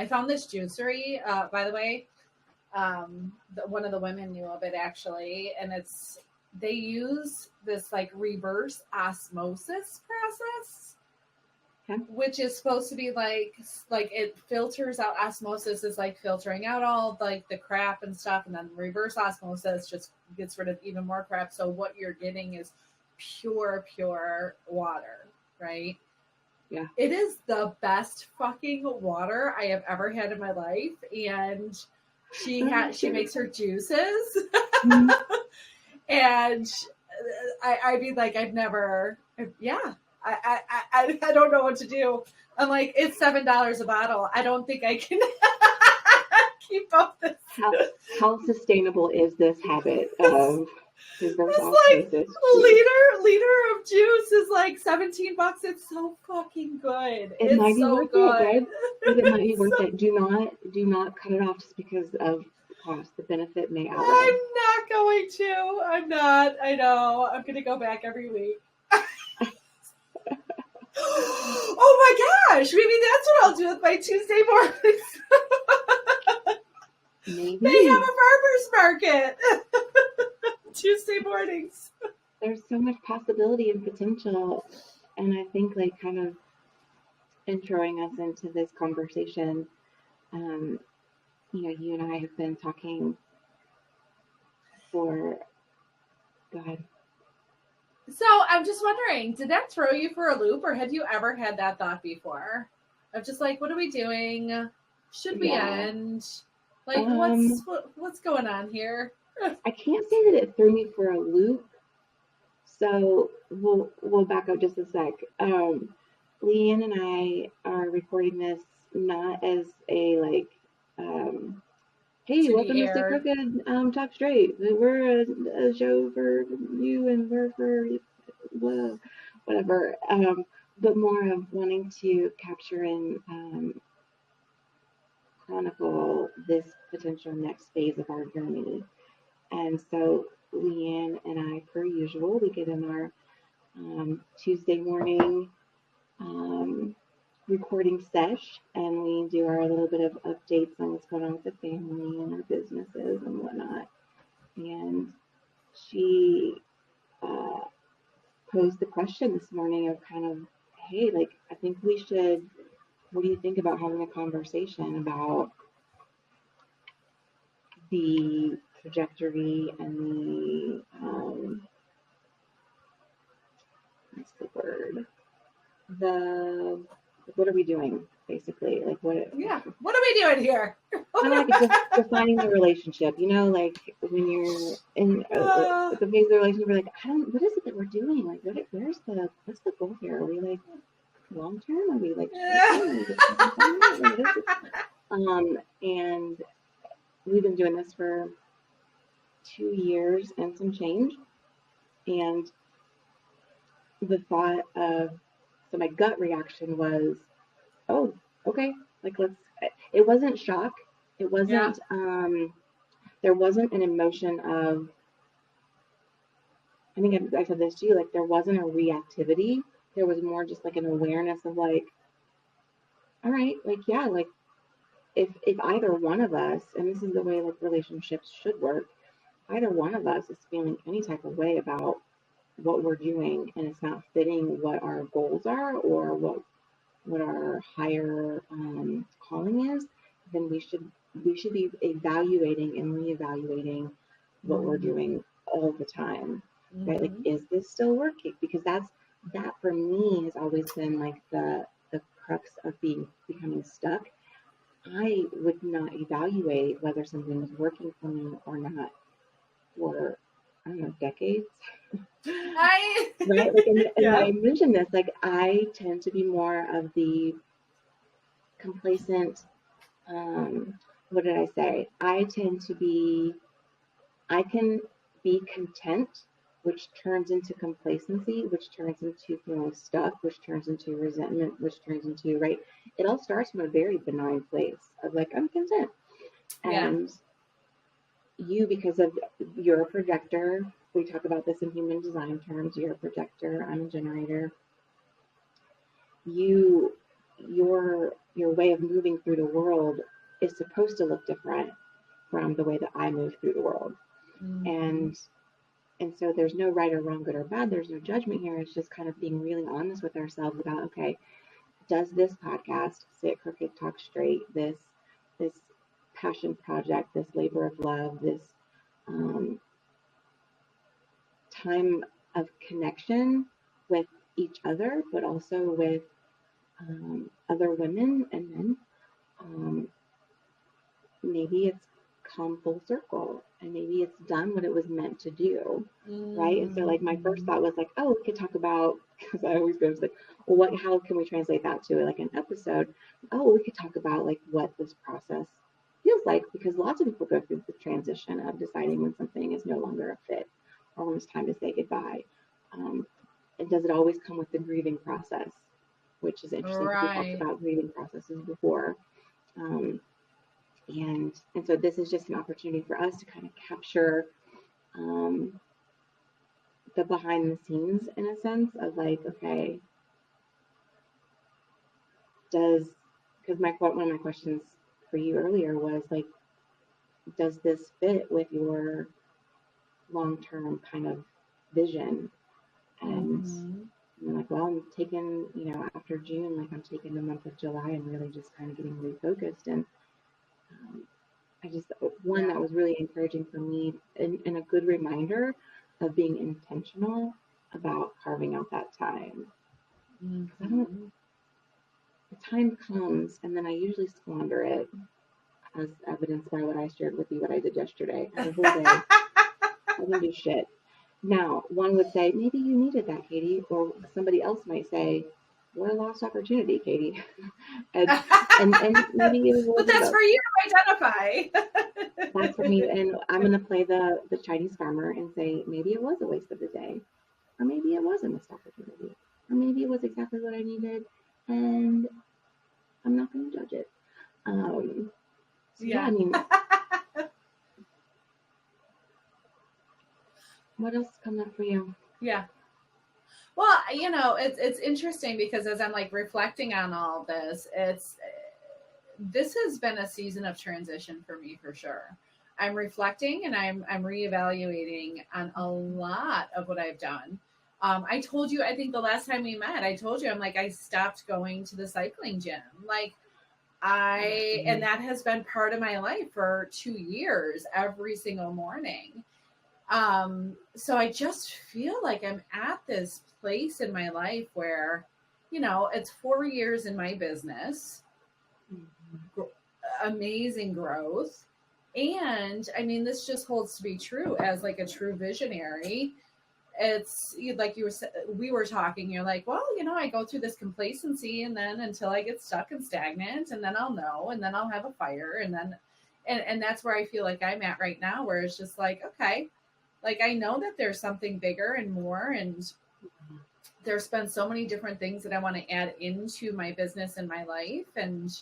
I found this juicery, by the way. One of the women knew of it actually, and they use this like reverse osmosis process, which is supposed to be like it filters out. Osmosis is like filtering out all like the crap and stuff, and then reverse osmosis just gets rid of even more crap. So what you're getting is pure water, right? Yeah. It is the best fucking water I have ever had in my life, and she makes her juices, and I mean, like I don't know what to do. I'm like, it's $7 a bottle. I don't think I can keep up this. How sustainable is this habit of reverse osmosis? Like liter of juice is like $17. It's so fucking good. It might be worth it, but it might be worth it. Do not cut it off just because of cost. The benefit may outweigh. I'm not going to. I'm not. I know. I'm going to go back every week. Oh my gosh! Maybe that's what I'll do with my Tuesday mornings. Maybe they have a farmer's market Tuesday mornings. There's so much possibility and potential, and I think like kind of introing us into this conversation. You and I have been talking for God. So I'm just wondering, did that throw you for a loop, or had you ever had that thought before? Of just like, what are we doing? Should we end? Like, what's going on here? I can't say that it threw me for a loop. So we'll back up just a sec. Leanne and I are recording this not as a like, hey, welcome to Stick Crooked, Talk Straight. We're a show for you and we're for whatever. But more of wanting to capture and chronicle this potential next phase of our journey. And so Leanne and I, per usual, we get in our Tuesday morning recording sesh, and we do our little bit of updates on what's going on with the family and our businesses and whatnot. And she posed the question this morning of kind of, hey, like, I think we should, what do you think about having a conversation about the trajectory and the, what's the word? What are we doing, basically? Like, what are we doing here? Kind of like defining the relationship, like when you're in the phase of the relationship, we're like, what is it that we're doing? Like, what's the goal here? Are we like long term? Are we like and we've been doing this for 2 years and some change, and the thought of, so my gut reaction was, oh, okay, like it wasn't shock. It wasn't, there wasn't an emotion of, I think I said this to you, like there wasn't a reactivity. There was more just like an awareness of like, all right, like, yeah, like if either one of us, and this is the way like relationships should work, either one of us is feeling any type of way about what we're doing and it's not fitting what our goals are or what our higher calling is, then we should be evaluating and reevaluating what we're doing all the time, right? Like, is this still working? Because that for me has always been like the crux of becoming stuck. I would not evaluate whether something was working for me or not for, I don't know, decades. Right? Like, and I mentioned this, like, I tend to be more of the complacent, what did I say? I can be content, which turns into complacency, which turns into feeling stuck, which turns into resentment, which turns into, right? It all starts from a very benign place of like, I'm content. And you, because of you're a projector, we talk about this in human design terms, you're a projector, I'm a generator. You your way of moving through the world is supposed to look different from the way that I move through the world. And so there's no right or wrong, good or bad. There's no judgment here. It's just kind of being really honest with ourselves about, okay, does this podcast, Sit Crooked, Talk Straight, this passion project, this labor of love, this time of connection with each other, but also with other women and men, maybe it's come full circle and maybe it's done what it was meant to do, right? And so like my first thought was like, oh, we could talk about, because I always go like, well, how can we translate that to like an episode? Oh, we could talk about like what this process feels like, because lots of people go through the transition of deciding when something is no longer a fit or when it's time to say goodbye. And does it always come with the grieving process, which is interesting because we talked about grieving processes before. And so this is just an opportunity for us to kind of capture the behind the scenes in a sense of like, okay, because one of my questions for you earlier was like, does this fit with your long-term kind of vision? And I'm like, well, I'm taking, after June, like I'm taking the month of July and really just kind of getting refocused. And that was really encouraging for me and a good reminder of being intentional about carving out that time. The time comes and then I usually squander it, as evidenced by what I shared with you, what I did yesterday. I had a whole day. I didn't do shit. Now, one would say, maybe you needed that, Katie, or somebody else might say, what a lost opportunity, Katie. and maybe it was. But that's for you to identify. That's for me, and I'm going to play the Chinese farmer and say, maybe it was a waste of the day, or maybe it was a missed opportunity, or maybe it was exactly what I needed, and I'm not going to judge it. I mean, what else is coming up for you? Yeah. Well, it's interesting because as I'm like reflecting on all this, this has been a season of transition for me for sure. I'm reflecting and I'm reevaluating on a lot of what I've done. I told you, I think the last time we met, I told you, I'm like, I stopped going to the cycling gym. Like and that has been part of my life for 2 years, every single morning. So I just feel like I'm at this place in my life where, it's 4 years in my business, amazing growth. And I mean, this just holds to be true as like a true visionary. It's like we were talking, you're like, well, I go through this complacency and then until I get stuck and stagnant and then I'll know, and then I'll have a fire. And then, and that's where I feel like I'm at right now, where it's just like, okay, like I know that there's something bigger and more, and there's been so many different things that I want to add into my business and my life. And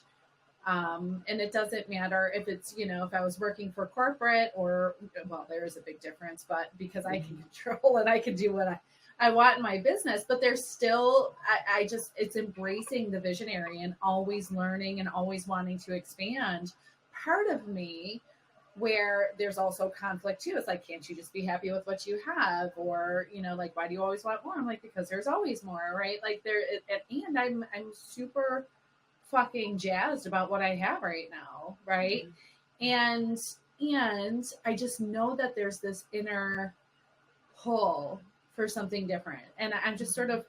it doesn't matter if it's, if I was working for corporate or, well, there is a big difference, but because I can control and I can do what I want in my business, but there's still, it's embracing the visionary and always learning and always wanting to expand part of me, where there's also conflict too. It's like, can't you just be happy with what you have? Or, like, why do you always want more? I'm like, because there's always more, right? Like and I'm super fucking jazzed about what I have right now. Right. And I just know that there's this inner pull for something different. And I'm just sort of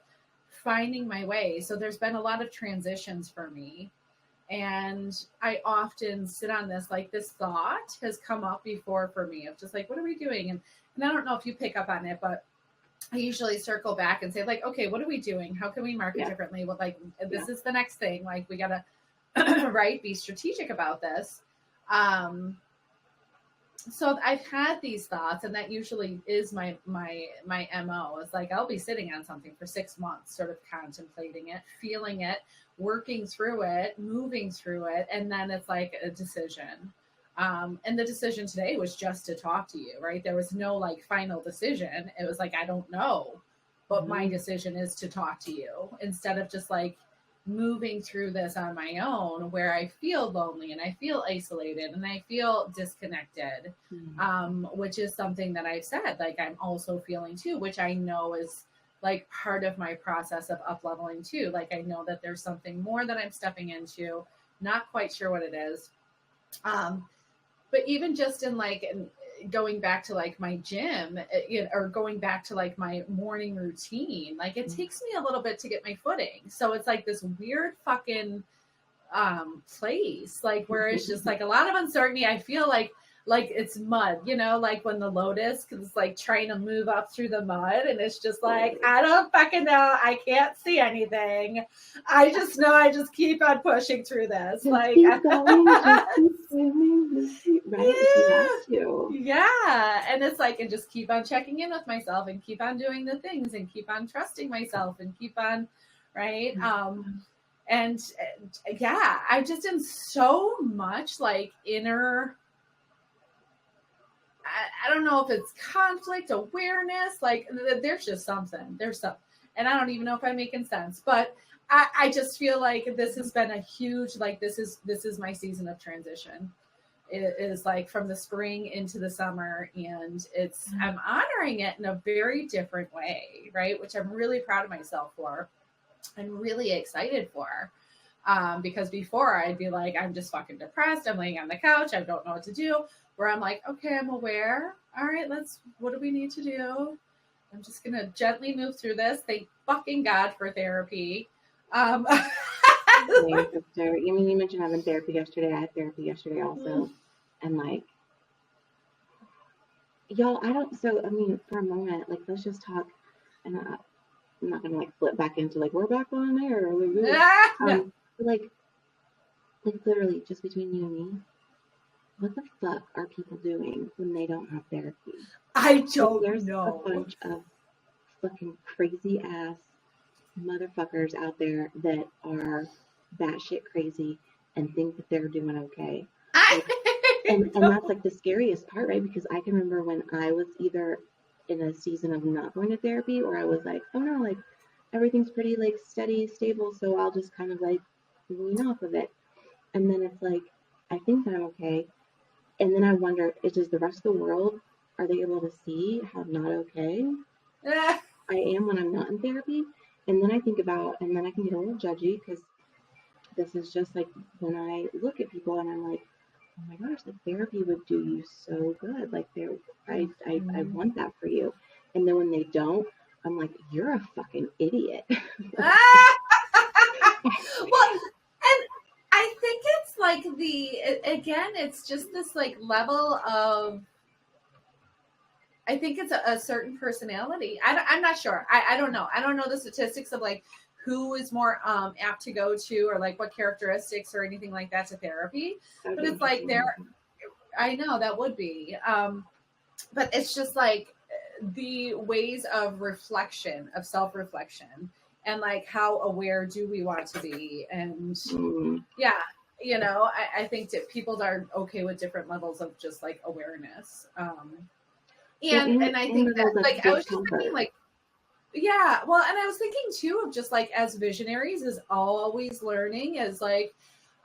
finding my way. So there's been a lot of transitions for me. And I often sit on this, like this thought has come up before for me of just like, what are we doing? And I don't know if you pick up on it, but I usually circle back and say like, okay, what are we doing? How can we market differently? Well, like, this is the next thing. Like we got to, right, be strategic about this. So I've had these thoughts, and that usually is my MO. It's like, I'll be sitting on something for 6 months, sort of contemplating it, feeling it, working through it, moving through it. And then it's like a decision. And the decision today was just to talk to you, right? There was no like final decision. It was like, I don't know, but my decision is to talk to you instead of just like, moving through this on my own where I feel lonely and I feel isolated and I feel disconnected, which is something that I've said, like I'm also feeling too, which I know is like part of my process of up leveling too. Like I know that there's something more that I'm stepping into, not quite sure what it is. But even just in like going back to like my gym, or going back to like my morning routine, like it takes me a little bit to get my footing. So it's like this weird fucking place, like where it's just like a lot of uncertainty. I feel like it's mud, like when the lotus is like trying to move up through the mud and it's just like, I don't fucking know. I can't see anything. I just know I just keep on pushing through this. Just like, keep going, just keep swimming, right? Yeah. And it's like, and just keep on checking in with myself and keep on doing the things and keep on trusting myself and keep on, right? And yeah, I just am so much like inner, I don't know if it's conflict awareness, like there's just something, and I don't even know if I'm making sense, but I just feel like this has been a huge, like this is my season of transition. It is like from the spring into the summer, and I'm honoring it in a very different way, right? Which I'm really proud of myself for. I'm really excited for. Because before I'd be like, I'm just fucking depressed. I'm laying on the couch. I don't know what to do. Where I'm like, okay, I'm aware. All right, what do we need to do? I'm just going to gently move through this. Thank fucking God for therapy. You mentioned having therapy yesterday. I had therapy yesterday also. And like, y'all, for a moment, like, let's just talk. And I'm not going to like flip back into like, we're back on there. Like literally just between you and me, what the fuck are people doing when they don't have therapy? I don't There's know. A bunch of fucking crazy ass motherfuckers out there that are batshit crazy and think that they're doing okay. And that's like the scariest part, right? Because I can remember when I was either in a season of not going to therapy, or I was like, oh no, like everything's pretty like steady, stable, so I'll just kind of like lean off of it. And then it's like, I think that I'm okay. And then I wonder, does the rest of the world, are they able to see how not okay I am when I'm not in therapy? And then I think about, and then I can get a little judgy, because this is just like when I look at people and I'm like, oh my gosh, like therapy would do you so good. Like I want that for you. And then when they don't, I'm like, you're a fucking idiot. Well, and I think it's like it's just this like level of, I think it's a certain personality. I'm not sure. I don't know. I don't know the statistics of like who is more apt to go to, or like what characteristics or anything like that to therapy. But it's like I know that would be. But it's just like the ways of reflection, of self-reflection, and like how aware do we want to be? And yeah, I think that people are okay with different levels of just like awareness. And I think that like I was just thinking like, yeah, well, and I was thinking too of just like as visionaries is always learning, as like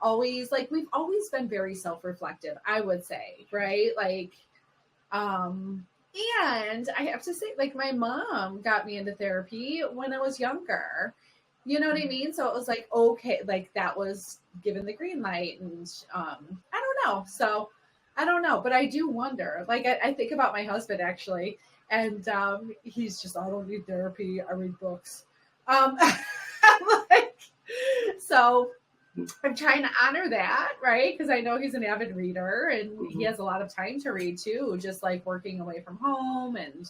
always, like we've always been very self-reflective, I would say, right? Like and I have to say, like my mom got me into therapy when I was younger. You know what I mean? So it was like, okay, like that was given the green light, and I don't know. So I don't know, but I do wonder. Like I think about my husband actually, and he's just, I don't need therapy. I read books. Like, so I'm trying to honor that, right? Because I know he's an avid reader, and he has a lot of time to read too, just like working away from home and,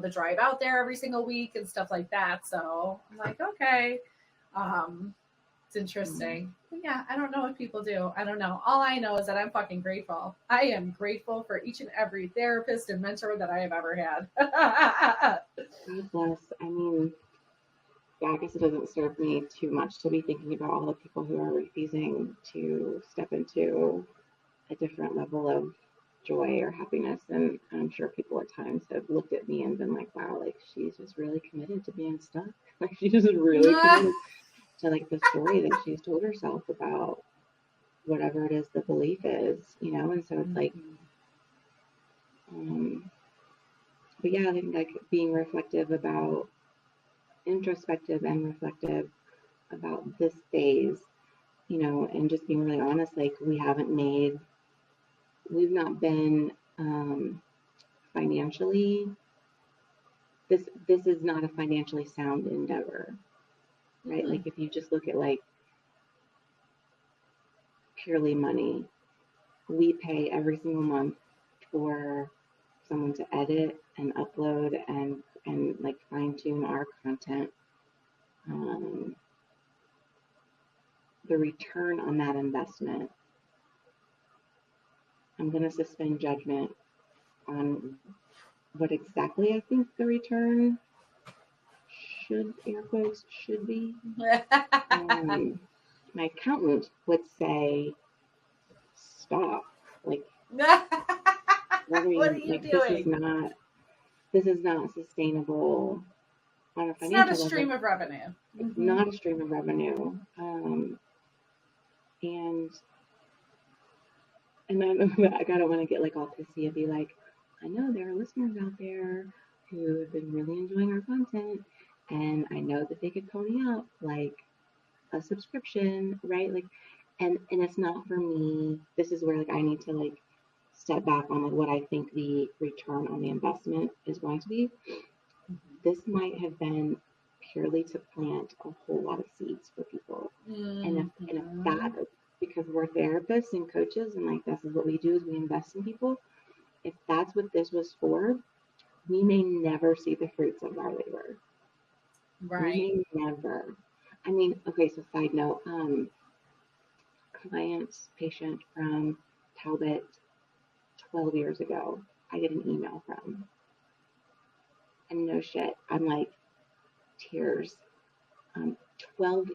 the drive out there every single week and stuff like that. So I'm like, okay. It's interesting. But yeah, I don't know what people do. I don't know. All I know is that I'm fucking grateful. I am grateful for each and every therapist and mentor that I have ever had. God bless. I mean, yeah, I guess it doesn't serve me too much to be thinking about all the people who are refusing to step into a different level of joy or happiness. And I'm sure people at times have looked at me and been like, wow, like she's just really committed to being stuck. Like she's just really committed. to like the story that she's told herself about whatever it is the belief is, you know. And so it's like, but yeah, I think like being reflective about, introspective and reflective about this phase, you know, and just being really honest, like we've not been financially, this is not a financially sound endeavor, right? Mm-hmm. Like if you just look at like purely money, we pay every single month for someone to edit and upload and like fine tune our content. The return on that investment, I'm going to suspend judgment on what exactly I think the return should, air quotes, should be. My accountant would say, stop. Like, what are you like doing? This is not sustainable on a It's not financial a stream level. of revenue. It's not a stream of revenue. And I don't want to get like all pissy and be like, I know there are listeners out there who have been really enjoying our content, and I know that they could pony up like a subscription, right? Like, and it's not for me. This is where like I need to like step back on like what I think the return on the investment is going to be. This might have been purely to plant a whole lot of seeds for people, and if that, because we're therapists and coaches, and like this is what we do, is we invest in people. If that's what this was for, we may never see the fruits of our labor. Right. We may never. I mean, okay, so side note, patient from Talbot 12 years ago, I get an email from. And no shit, I'm like, tears. 12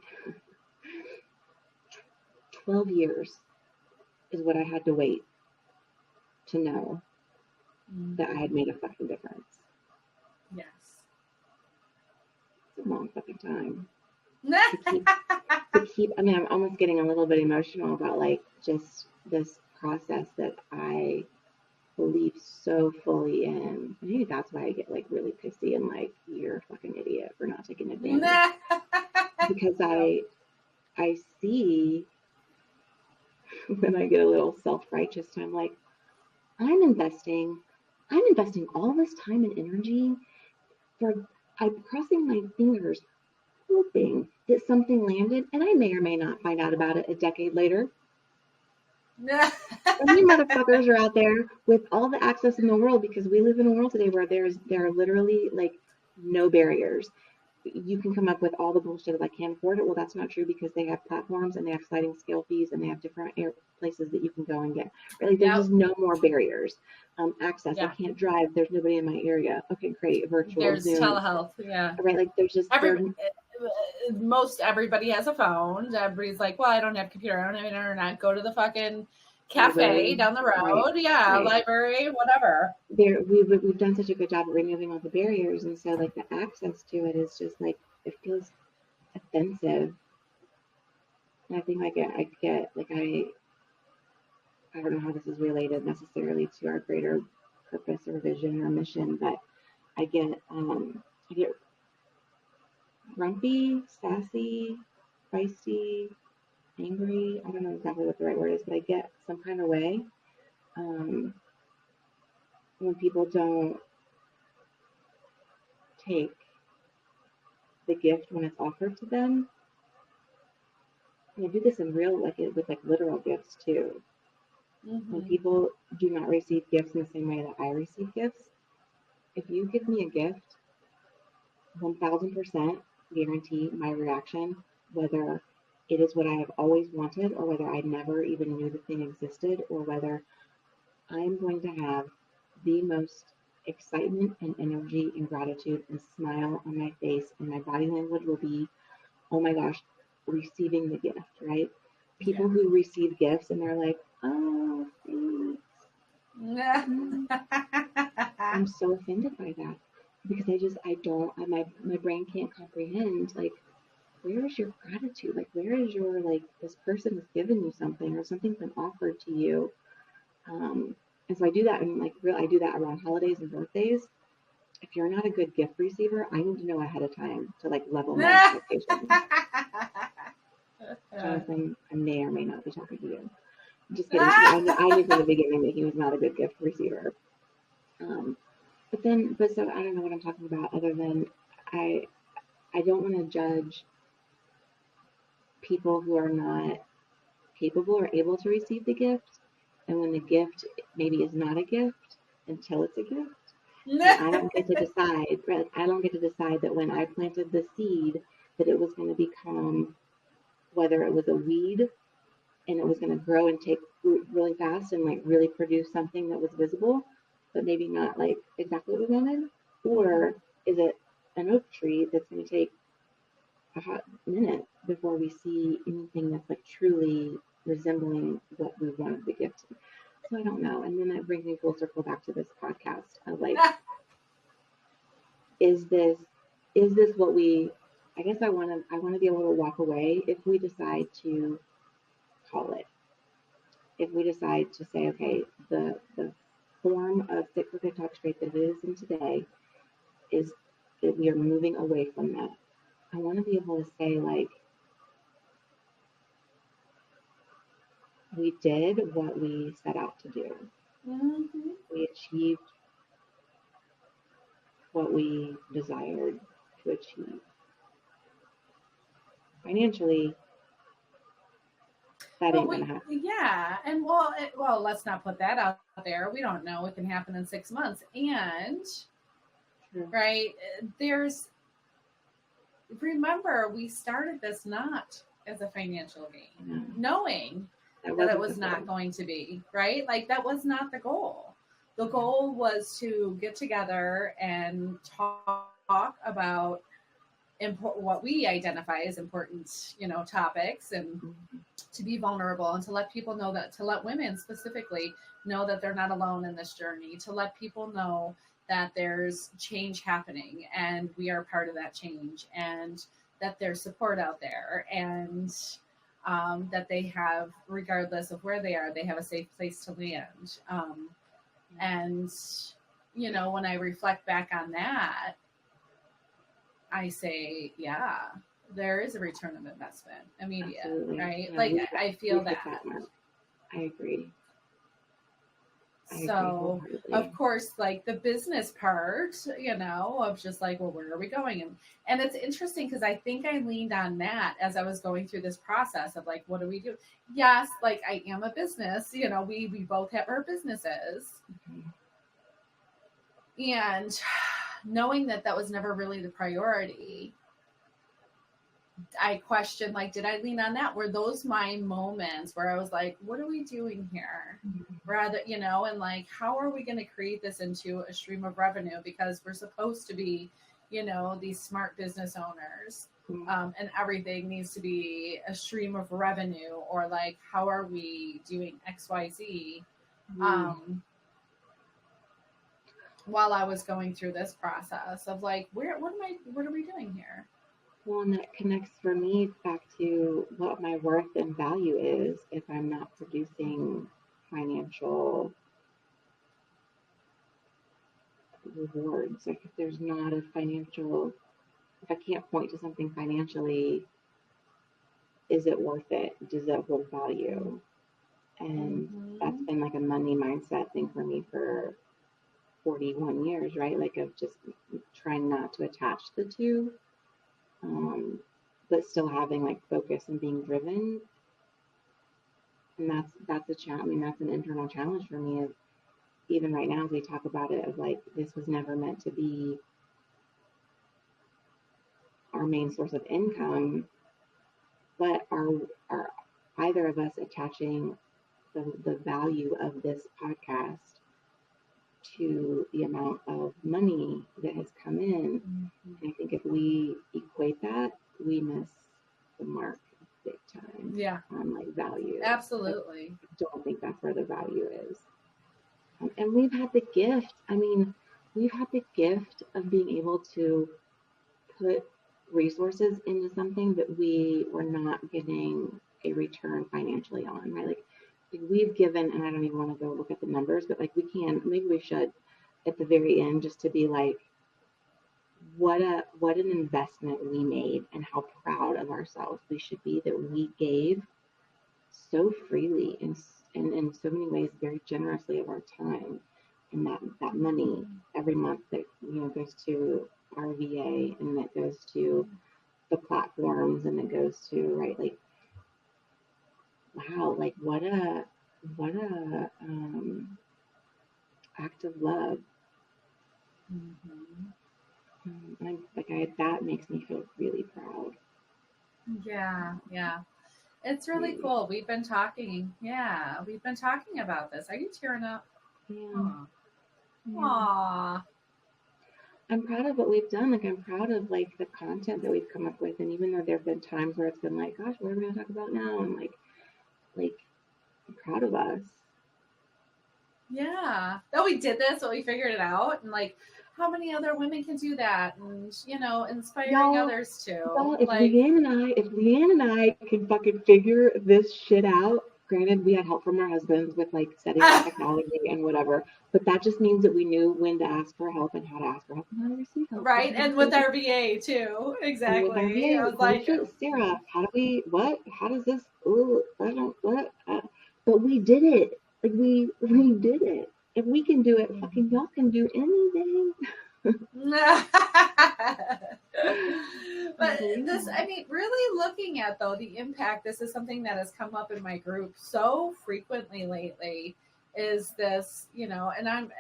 years is what I had to wait to know that I had made a fucking difference. Yes. It's a long fucking time. to keep, I mean, I'm almost getting a little bit emotional about like just this process that I believe so fully in. Maybe that's why I get like really pissy and like, you're a fucking idiot for not taking advantage. Because I see when I get a little self-righteous, I'm like, I'm investing all this time and energy I'm crossing my fingers hoping that something landed, and I may or may not find out about it a decade later. And you motherfuckers are out there with all the access in the world, because we live in a world today where there are literally like no barriers. You can come up with all the bullshit that I can't afford it. Well, that's not true, because they have platforms and they have sliding scale fees and they have different places that you can go and get. Right? Like, there's just no more barriers. Access. Yeah. I can't drive. There's nobody in my area. Okay, great. Virtual. There's Zoom. Telehealth. Yeah. Right. Like there's just most everybody has a phone. Everybody's like, well, I don't have a computer. I don't have internet. Go to the fucking cafe library down the road. Right. Yeah, right. Library, whatever. We've done such a good job of removing all the barriers, and so like the access to it is just like, it feels offensive. And I think I don't know how this is related necessarily to our greater purpose or vision or mission, but I get grumpy, sassy, feisty, angry. I don't know exactly what the right word is, but I get some kind of way when people don't take the gift when it's offered to them. And I do this in real, like with like literal gifts too. Mm-hmm. When people do not receive gifts in the same way that I receive gifts, if you give me a gift, 1000% guarantee my reaction, whether it is what I have always wanted or whether I never even knew the thing existed, or whether I'm going to have the most excitement and energy and gratitude and smile on my face, and my body language will be, oh my gosh, receiving the gift, right? People who receive gifts and they're like, oh, thanks. I'm so offended by that, because my brain can't comprehend like where is your gratitude? Like, where is your, like, this person has given you something or something's been offered to you. And so I do that, and like, I do that around holidays and birthdays. If you're not a good gift receiver, I need to know ahead of time to like level my expectations. Jonathan, I may or may not be talking to you. I'm just kidding. I knew from the beginning that he was not a good gift receiver. But so I don't know what I'm talking about other than I don't want to judge people who are not capable or able to receive the gift. And when the gift maybe is not a gift until it's a gift. And I don't get to decide, right? I don't get to decide that when I planted the seed that it was going to become, whether it was a weed and it was going to grow and take root really fast and like really produce something that was visible, but maybe not like exactly what we wanted, or is it an oak tree that's going to take a hot minute before we see anything that's like truly resembling what we wanted the gift to. So I don't know. And then that brings me full circle back to this podcast of like, is this what we, I guess I want to be able to walk away if we decide to call it. If we decide to say, okay, the form of Fit for Good Talk Straight that it is in today is that we are moving away from that. I want to be able to say, like, we did what we set out to do. Mm-hmm. We achieved what we desired to achieve. Financially, that ain't gonna happen. Yeah, and well, let's not put that out there. We don't know what can happen in 6 months. And right, remember, we started this not as a financial gain, knowing that it was not going to be, right? Like, that was not the goal. The goal was to get together and talk about what we identify as important, topics, and to be vulnerable, and to let people know that, to let women specifically know that they're not alone in this journey, to let people know that there's change happening and we are part of that change, and that there's support out there, and that they have, regardless of where they are, they have a safe place to land. And, when I reflect back on that, I say, yeah, there is a return of investment immediate. Absolutely. Right? Yeah, like, I feel that. I agree. So, of course, like the business part, of just like, well, where are we going? And it's interesting because I think I leaned on that as I was going through this process of like, what do we do? Yes, like, I am a business, we both have our businesses. Mm-hmm. And knowing that was never really the priority, I questioned, like, did I lean on that? Were those my moments where I was like, what are we doing here? Mm-hmm. Rather, and like, how are we going to create this into a stream of revenue? Because we're supposed to be, these smart business owners, and everything needs to be a stream of revenue, or like, how are we doing XYZ? Mm-hmm. While I was going through this process of like, what are we doing here? Well, and that connects for me back to what my worth and value is if I'm not producing financial rewards. Like, if there's not a financial, if I can't point to something financially, is it worth it? Does that hold value? And that's been like a money mindset thing for me for 41 years, right? Like, of just trying not to attach the two. But still having like focus and being driven. And that's a challenge. I mean, that's an internal challenge for me, of even right now as we talk about it, of like, this was never meant to be our main source of income, but are either of us attaching the value of this podcast to the amount of money that has come in? Mm-hmm. And I think if we equate that, we miss the mark big time. Yeah. On like value. Absolutely. I don't think that's where the value is. And we've had the gift. I mean, we've had the gift of being able to put resources into something that we were not getting a return financially on, right? Like we've given, and I don't even want to go look at the numbers, but like maybe we should at the very end just to be like, what an investment we made and how proud of ourselves we should be that we gave so freely and in so many ways very generously of our time, and that money every month that goes to our VA, and that goes to the platforms, and it goes to, right, like, wow, like what a act of love. That makes me feel really proud. Yeah. It's really cool. We've been talking about this. Are you tearing up? Yeah. Aww. I'm proud of what we've done. Like, I'm proud of like the content that we've come up with. And even though there have been times where it's been like, gosh, what are we gonna talk about now? And like I'm proud of us. Yeah. That we did this, that we figured it out, and like how many other women can do that, and inspiring others too. If Leanne and I can fucking figure this shit out, granted we had help from our husbands with like setting up technology and whatever, but that just means that we knew when to ask for help and how to ask for help and how to receive help. Right, and with our VA too. Exactly. With our VA, I was like, Sarah, how does this? Oh, I don't what? But we did it. Like we did it. If we can do it, fucking y'all can do anything. But this, I mean, really looking at though the impact, this is something that has come up in my group so frequently lately, is this, and I'm,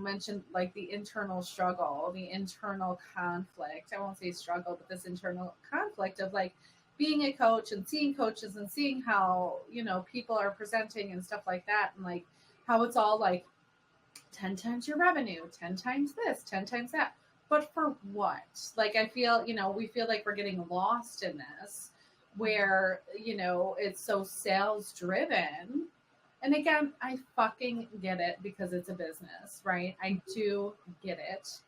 mentioned like the internal struggle, the internal conflict. I won't say struggle, but this internal conflict of like being a coach and seeing coaches and seeing how, people are presenting and stuff like that. And like how it's all like 10 times your revenue, 10 times this, 10 times that. But for what? Like, I feel, we feel like we're getting lost in this where, it's so sales driven. And again, I fucking get it because it's a business, right? I do get it.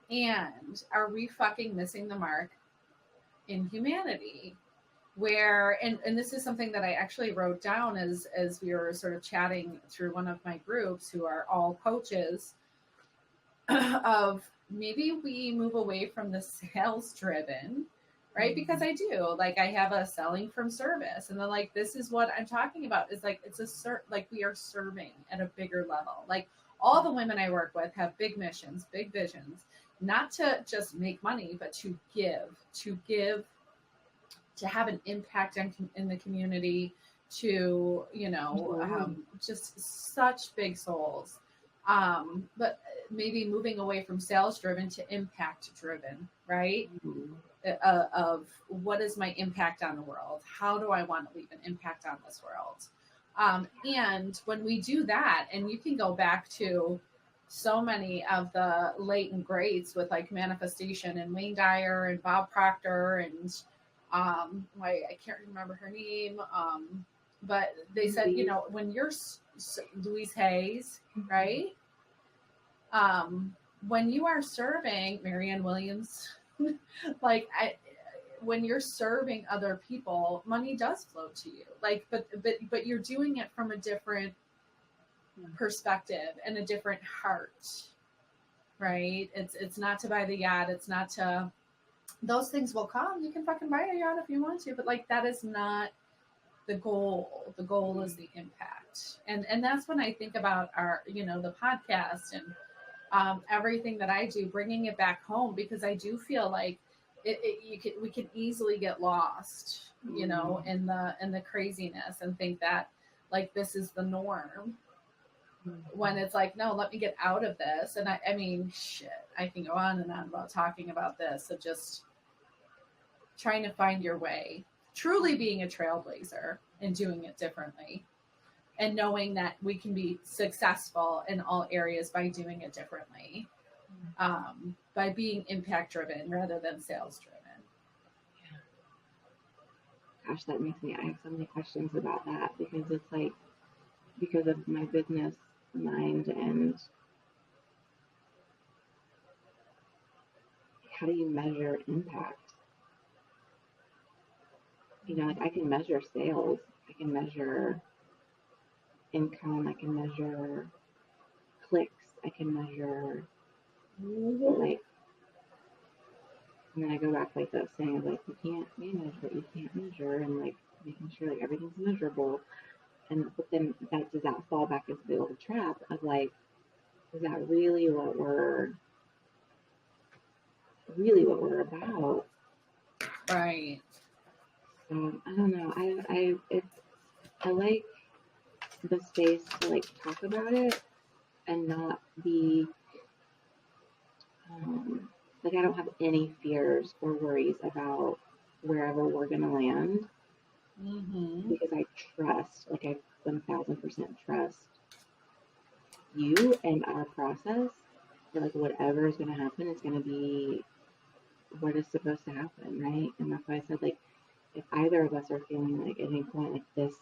And are we fucking missing the mark in humanity? Where, and this is something that I actually wrote down as we were sort of chatting through one of my groups who are all coaches, of maybe we move away from the sales driven, right? Because I do, like, I have a selling from service, and then like, this is what I'm talking about, is like, it's like we are serving at a bigger level. Like all the women I work with have big missions, big visions, not to just make money, but to give, to have an impact in the community, to, just such big souls. But maybe moving away from sales driven to impact driven, right? Of what is my impact on the world? How do I want to leave an impact on this world? And when we do that, and you can go back to so many of the latent greats with like manifestation and Wayne Dyer and Bob Proctor and I can't remember her name, but they said, when you're Louise Hayes, right? When you are serving Marianne Williams, like when you're serving other people, money does flow to you. Like, but you're doing it from a different perspective and a different heart, right? It's not to buy the yacht. It's not to, those things will come. You can fucking buy a yacht if you want to, but like, that is not the goal. The goal is the impact. And that's when I think about our, the podcast and everything that I do, bringing it back home, because I do feel like we can easily get lost, in the craziness and think that like this is the norm, when it's like, no, let me get out of this. And I mean, shit, I can go on and on about talking about this, of just trying to find your way, truly being a trailblazer and doing it differently, and knowing that we can be successful in all areas by doing it differently, by being impact driven rather than sales driven. Gosh, that makes me, I have so many questions about that, because it's like, because of my business mind, and how do you measure impact? you know, like I can measure sales, I can measure income, I can measure clicks, I can measure, but like, and then I go back like that saying of like you can't manage what you can't measure, and like making sure like everything's measurable. And but then that does that fall back into the old trap of like, is that really what we're about? Right. I don't know. I like the space to like talk about it and not be like I don't have any fears or worries about wherever we're gonna land because I trust, like I 1000% trust you and our process. That like whatever is gonna happen is gonna be what is supposed to happen, right? And that's why I said like if either of us are feeling like at any point like this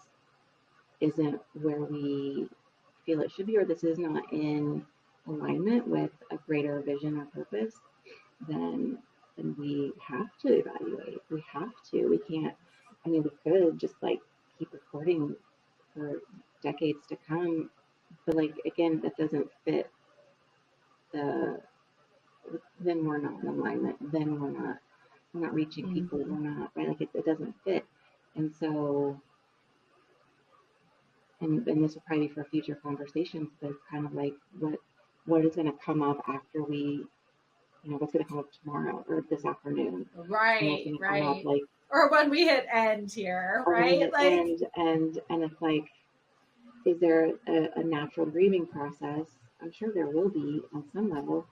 isn't where we feel it should be, or this is not in alignment with a greater vision or purpose, then we have to evaluate. We have to. We can't. I mean, we could just like keep recording for decades to come, but like again, that doesn't fit the. Then we're not in alignment. Then we're not reaching people. We're not right. Like it doesn't fit, and so and this will probably be for future conversations, but it's kind of like what is going to come up after we, you know, what's going to come up tomorrow or this afternoon, Right, right. Up, like, or when we hit end here, right? Like and it's like, is there a natural grieving process? I'm sure there will be on some level,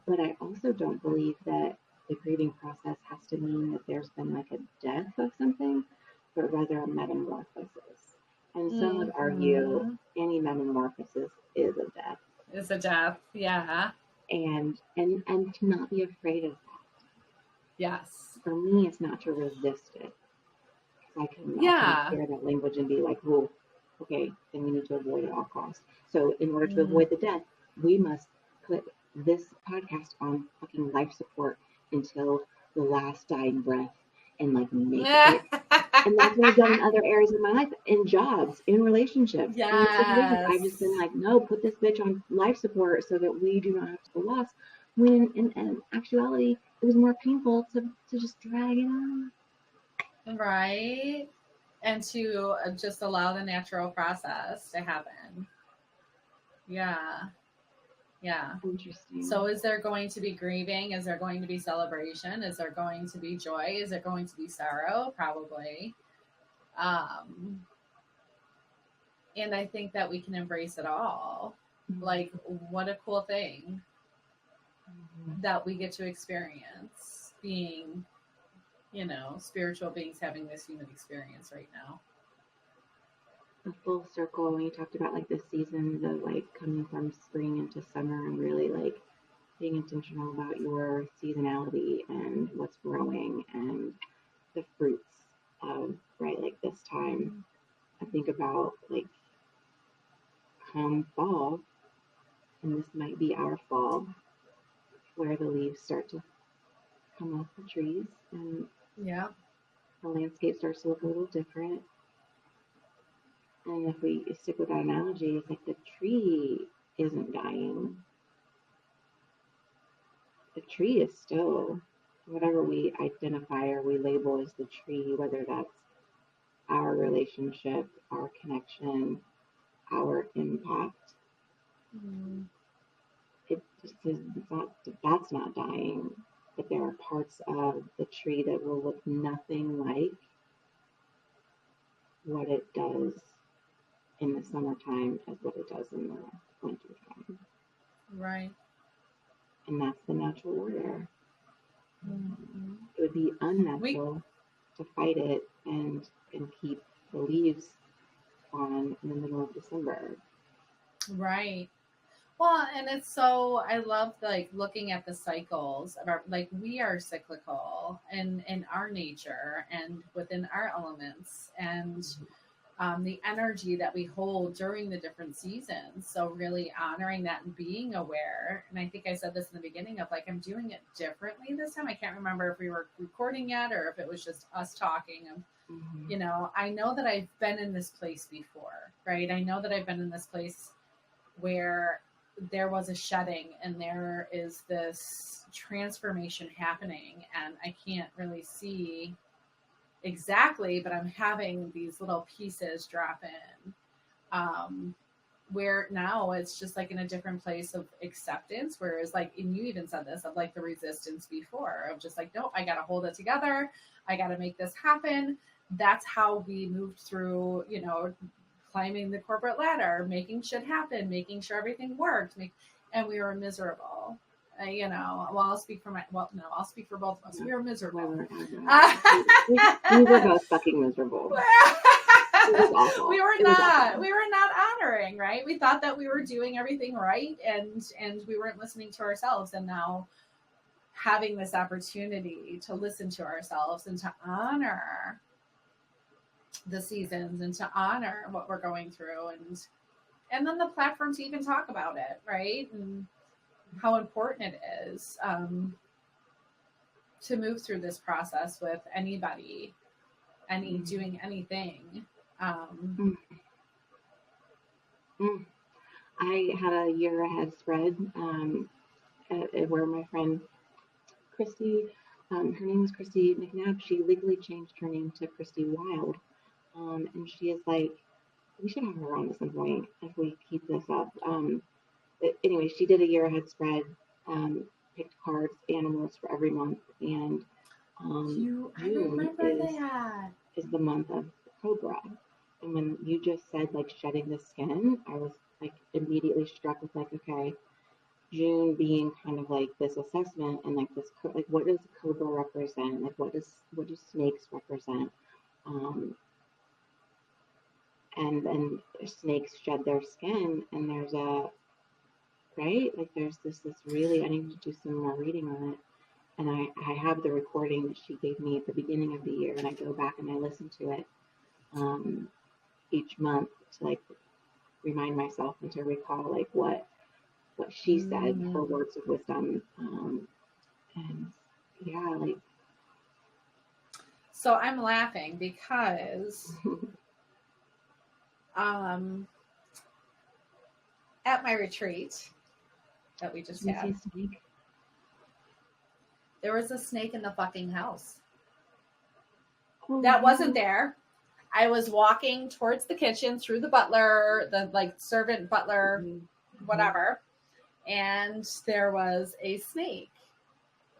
but I also don't believe that the grieving process has to mean that there's been like a death of something, but rather a metamorphosis. And some would argue any metamorphosis is a death. Is a death, yeah. And to not be afraid of that. Yes. For me, it's not to resist it. I can hear that language and be like, well, okay, then we need to avoid it at all costs. So in order to avoid the death, we must put this podcast on fucking life support until the last dying breath and like make it. And that's what I've done in other areas of my life, in jobs, in relationships, in situations. I've just been like, no, put this bitch on life support so that we do not have to go lost. When in actuality, it was more painful to just drag it on. Right. And to just allow the natural process to happen. Yeah. Yeah. Interesting. So is there going to be grieving? Is there going to be celebration? Is there going to be joy? Is there going to be sorrow? Probably. And I think that we can embrace it all. Like, what a cool thing that we get to experience being, you know, spiritual beings having this human experience right now. A full circle when you talked about like the seasons of like coming from spring into summer and really like being intentional about your seasonality and what's growing and the fruits of right like this time. I think about like come fall, and this might be our fall, where the leaves start to come off the trees and the landscape starts to look a little different. And if we stick with that analogy, it's like the tree isn't dying. The tree is still whatever we identify or we label as the tree, whether that's our relationship, our connection, our impact. It just is not, that's not dying, but there are parts of the tree that will look nothing like what it does in the summertime as what it does in the wintertime. Right. And that's the natural order. It would be unnatural to fight it and keep the leaves on in the middle of December. Right. Well, and it's so, I love like looking at the cycles of our, like we are cyclical in our nature and within our elements. And the energy that we hold during the different seasons. So really honoring that and being aware. And I think I said this in the beginning of like, I'm doing it differently this time. I can't remember if we were recording yet or if it was just us talking. You know, I know that I've been in this place before, right? I know that I've been in this place where there was a shedding and there is this transformation happening, and I can't really see exactly, but I'm having these little pieces drop in. Where now it's just like in a different place of acceptance, whereas like, and you even said this of like the resistance before of just like, no, I got to hold it together. I got to make this happen. That's how we moved through, you know, climbing the corporate ladder, making shit happen, making sure everything worked. And we were miserable. You know, well, I'll speak for I'll speak for both of us. We were miserable. We were both fucking miserable. We were not honoring, right? We thought that we were doing everything right, and we weren't listening to ourselves. And now having this opportunity to listen to ourselves and to honor the seasons and to honor what we're going through, and then the platform to even talk about it, right? And how important it is to move through this process with anybody, doing anything. I had a year ahead spread where my friend Christy, her name was Christy McNabb, she legally changed her name to Christy Wild. And she is like, we should have her on at some point if we keep this up. Anyway, she did a year ahead spread, picked cards, animals for every month, and June is the month of Cobra. And when you just said like shedding the skin, I was like immediately struck with like, okay, June being kind of like this assessment and like this, like what does Cobra represent? Like what do snakes represent? And then snakes shed their skin, and there's this really, I need to do some more reading on it. And I have the recording that she gave me at the beginning of the year, and I go back and I listen to it each month to like remind myself and to recall like what she said, her words of wisdom. And yeah, like. So I'm laughing because at my retreat that we just had, there was a snake in the fucking house. That wasn't there. I was walking towards the kitchen through the butler, the like servant butler, whatever. And there was a snake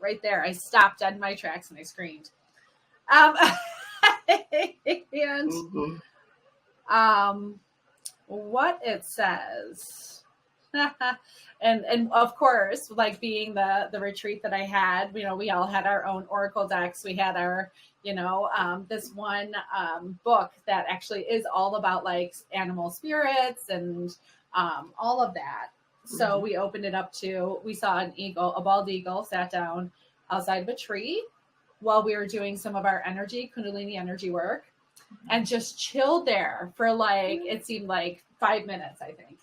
right there. I stopped dead in my tracks and I screamed. What it says, and of course, like being the retreat that I had, you know, we all had our own oracle decks. We had our, you know, this one book that actually is all about like animal spirits and all of that. So we opened it up to, we saw an eagle, a bald eagle sat down outside of a tree while we were doing some of our Kundalini energy work, and just chilled there for like, it seemed like 5 minutes, I think.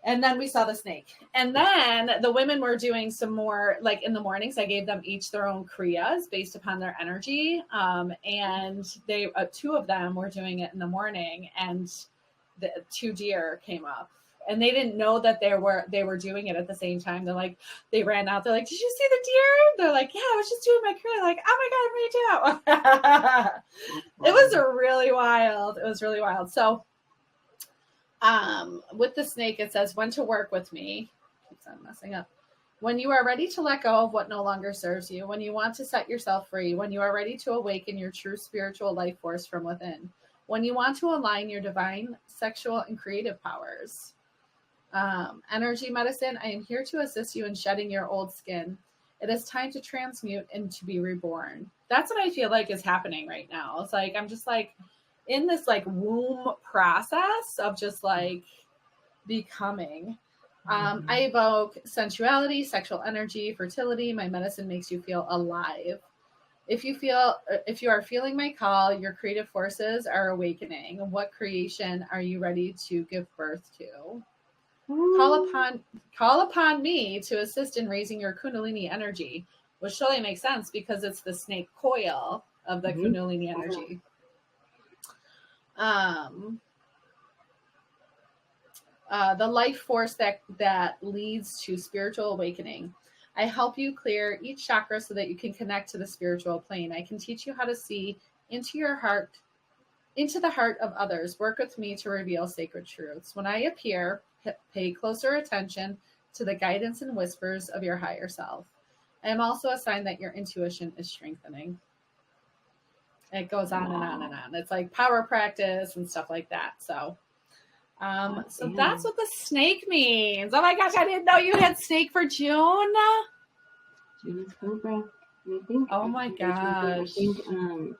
And then we saw the snake. And then the women were doing some more, like in the mornings, I gave them each their own kriyas based upon their energy. And they, two of them were doing it in the morning, and the 2 deer came up. And they didn't know that they were doing it at the same time. They're like, they ran out. They're like, did you see the deer? They're like, yeah, I was just doing my kriya. Like, oh my God, me too. It was really wild. It was really wild. So with the snake, it says, when to work with me. Keeps on messing up. When you are ready to let go of what no longer serves you, when you want to set yourself free, when you are ready to awaken your true spiritual life force from within, when you want to align your divine, sexual, and creative powers. Energy medicine, I am here to assist you in shedding your old skin. It is time to transmute and to be reborn. That's what I feel like is happening right now. It's like, I'm just like in this like womb process of just like becoming. I evoke sensuality, sexual energy, fertility. My medicine makes you feel alive. If you are feeling my call, your creative forces are awakening. What creation are you ready to give birth to? Call upon me to assist in raising your Kundalini energy, which totally makes sense because it's the snake coil of the Kundalini energy. The life force that leads to spiritual awakening. I help you clear each chakra so that you can connect to the spiritual plane. I can teach you how to see into your heart, into the heart of others. Work with me to reveal sacred truths. When I appear, pay closer attention to the guidance and whispers of your higher self. I am also a sign that your intuition is strengthening. It goes on and on and on. It's like power practice and stuff like that. So that's what the snake means. Oh my gosh, I didn't know you had snake for June. June is Cobra. I think. Oh my gosh. I think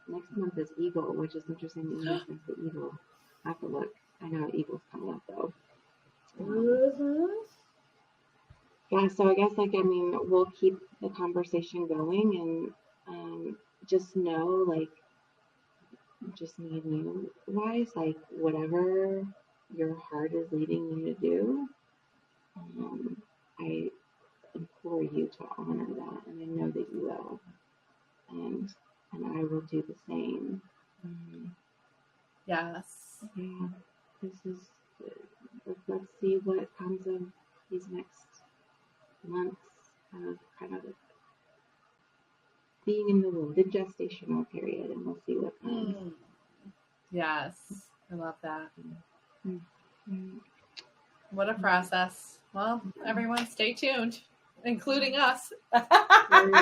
next month is Eagle, which is interesting in reference to Eagle. I have to look. I know Eagle's coming up though. Yeah, so I guess we'll keep the conversation going and just know, like, just me and you wise, like whatever your heart is leading you to do, I implore you to honor that, and I know that you will, and I will do the same. Yes. Yeah, this is. Let's see what comes of these next months of kind of being in the womb, the gestational period, and we'll see what comes. Yes, I love that. What a process. Well, everyone stay tuned, including us. I'm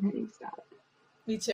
hitting stop. Me too.